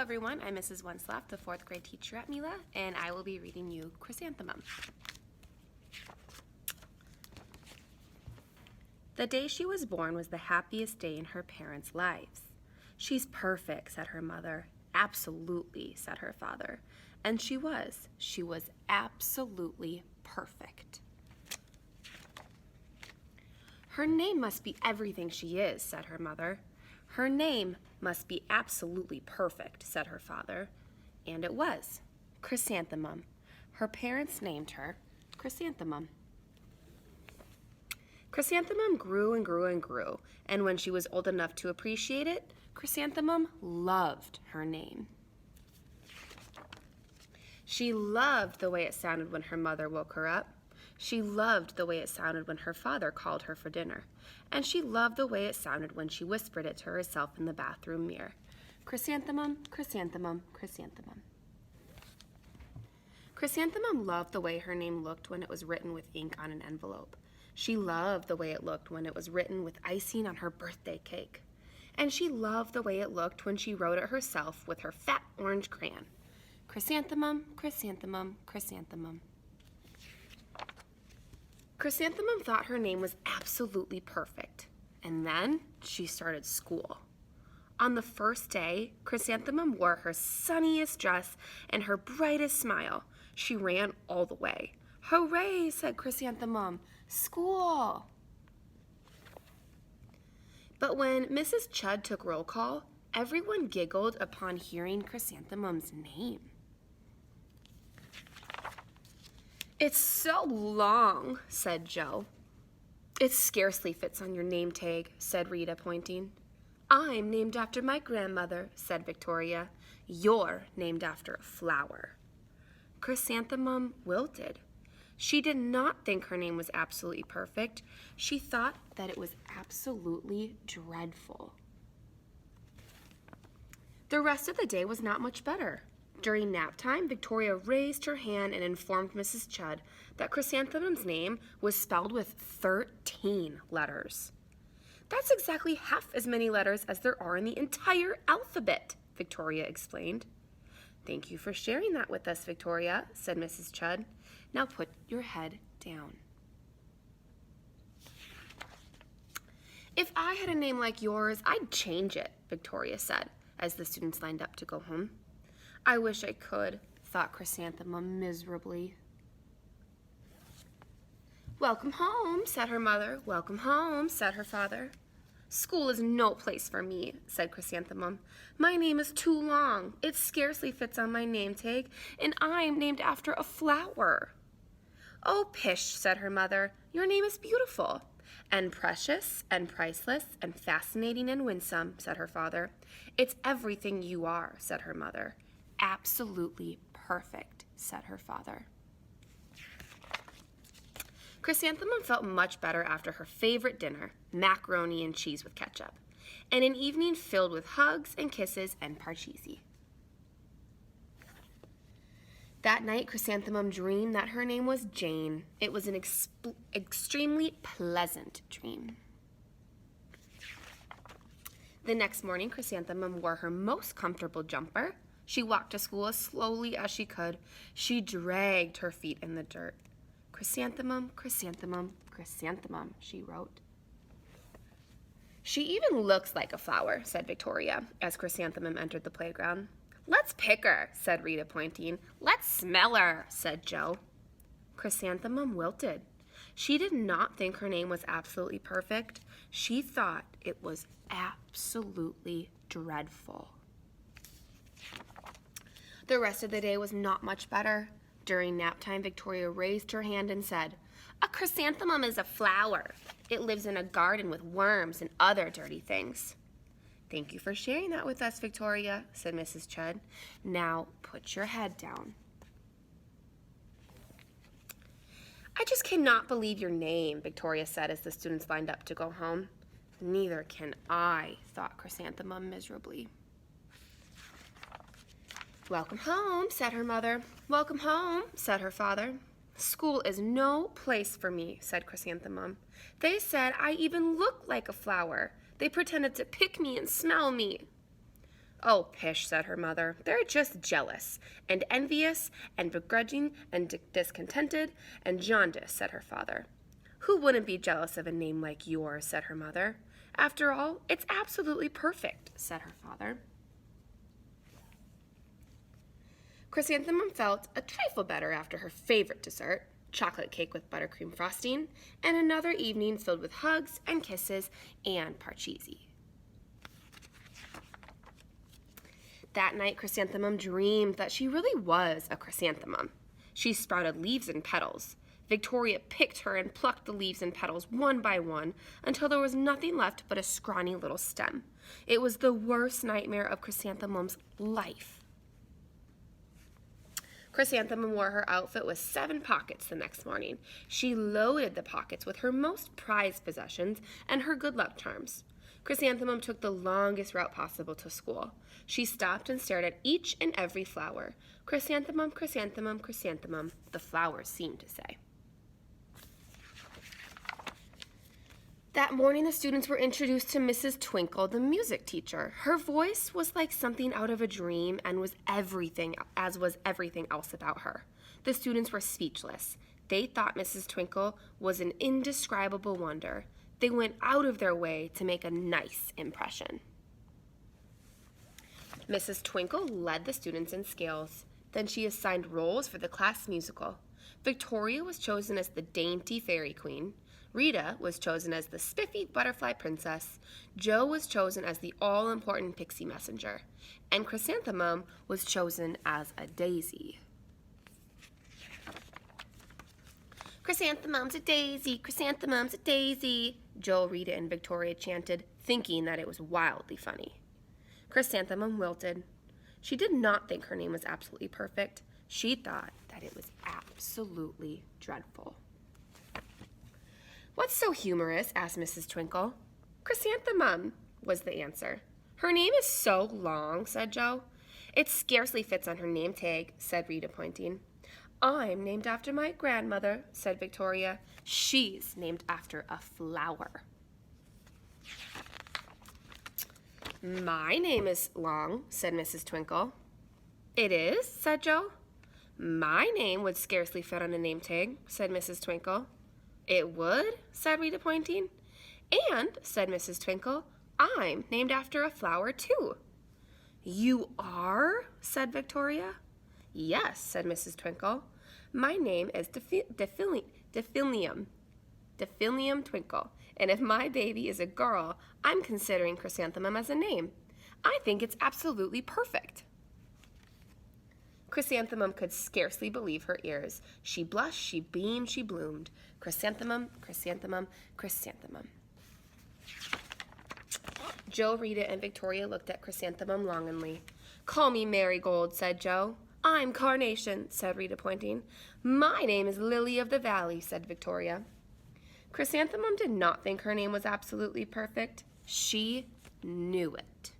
everyone, I'm Mrs. Wentlaff, the 4th grade teacher at Mila, and I will be reading you Chrysantamum. The day she was born was the happiest day in her parents' lives. She's perfect, said her mother. Absolutely, said her father. And she was. She was absolutely perfect. Her name must be everything she is, said her mother. Her name must be absolutely perfect, said her father. And it was. Chrysantamum. Her parents named her Chrysantamum. Chrysantamum grew and grew and grew, and when she was old enough to appreciate it, Chrysantamum loved her name. She loved the way it sounded when her mother woke her up. She loved the way it sounded when her father called her for dinner. And she loved the way it sounded when she whispered it to herself in the bathroom mirror. Chrysantamum, chrysantamum, chrysantamum. Chrysantamum loved the way her name looked when it was written with ink on an envelope. She loved the way it looked when it was written with icing on her birthday cake. And she loved the way it looked when she wrote it herself with her fat orange crayon. Chrysantamum, chrysantamum, chrysantamum. Chrysantamum thought her name was absolutely perfect, and then she started school. On the first day, Chrysantamum wore her sunniest dress and her brightest smile. She ran all the way. Hooray, said Chrysantamum, school! But when Mrs. Chud took roll call, everyone giggled upon hearing Chrysantamum's name. It's so long, said Joe. It scarcely fits on your name tag, said Rita, pointing. I'm named after my grandmother, said Victoria. You're named after a flower. Chrysantamum wilted. She did not think her name was absolutely perfect. She thought that it was absolutely dreadful. The rest of the day was not much better. During nap time, Victoria raised her hand and informed Mrs. Chud that Chrysantamum's name was spelled with 13 letters. That's exactly half as many letters as there are in the entire alphabet, Victoria explained. Thank you for sharing that with us, Victoria, said Mrs. Chud. Now put your head down. If I had a name like yours, I'd change it, Victoria said, as the students lined up to go home. I wish I could, thought Chrysantamum miserably. Welcome home, said her mother. Welcome home, said her father. School is no place for me, said Chrysantamum. My name is too long. It scarcely fits on my name tag, and I'm named after a flower. Oh, pish, said her mother. Your name is beautiful, and precious, and priceless, and fascinating, and winsome, said her father. It's everything you are, said her mother. Absolutely perfect, said her father. Chrysantamum felt much better after her favorite dinner, macaroni and cheese with ketchup, and an evening filled with hugs and kisses and parcheesi. That night, Chrysantamum dreamed that her name was Jane. It was an extremely pleasant dream. The next morning, Chrysantamum wore her most comfortable jumper. She walked to school as slowly as she could. She dragged her feet in the dirt. Chrysantamum, chrysantamum, chrysantamum, she wrote. She even looks like a flower, said Victoria, as Chrysantamum entered the playground. Let's pick her, said Rita, pointing. Let's smell her, said Joe. Chrysantamum wilted. She did not think her name was absolutely perfect. She thought it was absolutely dreadful. The rest of the day was not much better. During nap time, Victoria raised her hand and said, A chrysanthemum is a flower. It lives in a garden with worms and other dirty things. Thank you for sharing that with us, Victoria, said Mrs. Chud. Now put your head down. I just cannot believe your name, Victoria said as the students lined up to go home. Neither can I, thought Chrysantamum miserably. Welcome home, said her mother. Welcome home, said her father. School is no place for me, said Chrysantamum. They said I even look like a flower. They pretended to pick me and smell me. "Oh, pish," said her mother. "They're just jealous, and envious, and begrudging, and discontented, and jaundiced," said her father. "Who wouldn't be jealous of a name like yours?" said her mother. "After all, it's absolutely perfect," said her father. Chrysantamum felt a trifle better after her favorite dessert, chocolate cake with buttercream frosting, and another evening filled with hugs and kisses and parcheesi. That night, Chrysantamum dreamed that she really was a chrysanthemum. She sprouted leaves and petals. Victoria picked her and plucked the leaves and petals one by one until there was nothing left but a scrawny little stem. It was the worst nightmare of Chrysantamum's life. Chrysantamum wore her outfit with 7 pockets the next morning. She loaded the pockets with her most prized possessions and her good luck charms. Chrysantamum took the longest route possible to school. She stopped and stared at each and every flower. "Chrysantamum, chrysantamum, chrysantamum," the flowers seemed to say. That morning, the students were introduced to Mrs. Twinkle, the music teacher. Her voice was like something out of a dream and was everything else about her. The students were speechless. They thought Mrs. Twinkle was an indescribable wonder. They went out of their way to make a nice impression. Mrs. Twinkle led the students in scales. Then she assigned roles for the class musical. Victoria was chosen as the dainty fairy queen. Rita was chosen as the spiffy butterfly princess. Jo was chosen as the all-important pixie messenger. And Chrysantamum was chosen as a daisy. "Chrysanthemum's a daisy, chrysanthemum's a daisy," Jo, Rita, and Victoria chanted, thinking that it was wildly funny. Chrysantamum wilted. She did not think her name was absolutely perfect. She thought that it was absolutely dreadful. "What's so humorous?" asked Mrs. Twinkle. "Chrysantamum," was the answer. "Her name is so long," said Jo. "It scarcely fits on her name tag," said Rita, pointing. "I'm named after my grandmother," said Victoria. "She's named after a flower." "My name is long," said Mrs. Twinkle. "It is?" said Jo. "My name would scarcely fit on a name tag," said Mrs. Twinkle. "It would?" said Rita, pointing. "And," said Mrs. Twinkle, "I'm named after a flower, too." "You are?" said Victoria. "Yes," said Mrs. Twinkle. "My name is Defilnium Twinkle, and if my baby is a girl, I'm considering Chrysantamum as a name. I think it's absolutely perfect." Chrysantamum could scarcely believe her ears. She blushed, she beamed, she bloomed. Chrysantamum, chrysantamum, chrysantamum. Jo, Rita, and Victoria looked at Chrysantamum longingly. "Call me Marigold," said Jo. "I'm Carnation," said Rita, pointing. "My name is Lily of the Valley," said Victoria. Chrysantamum did not think her name was absolutely perfect. She knew it.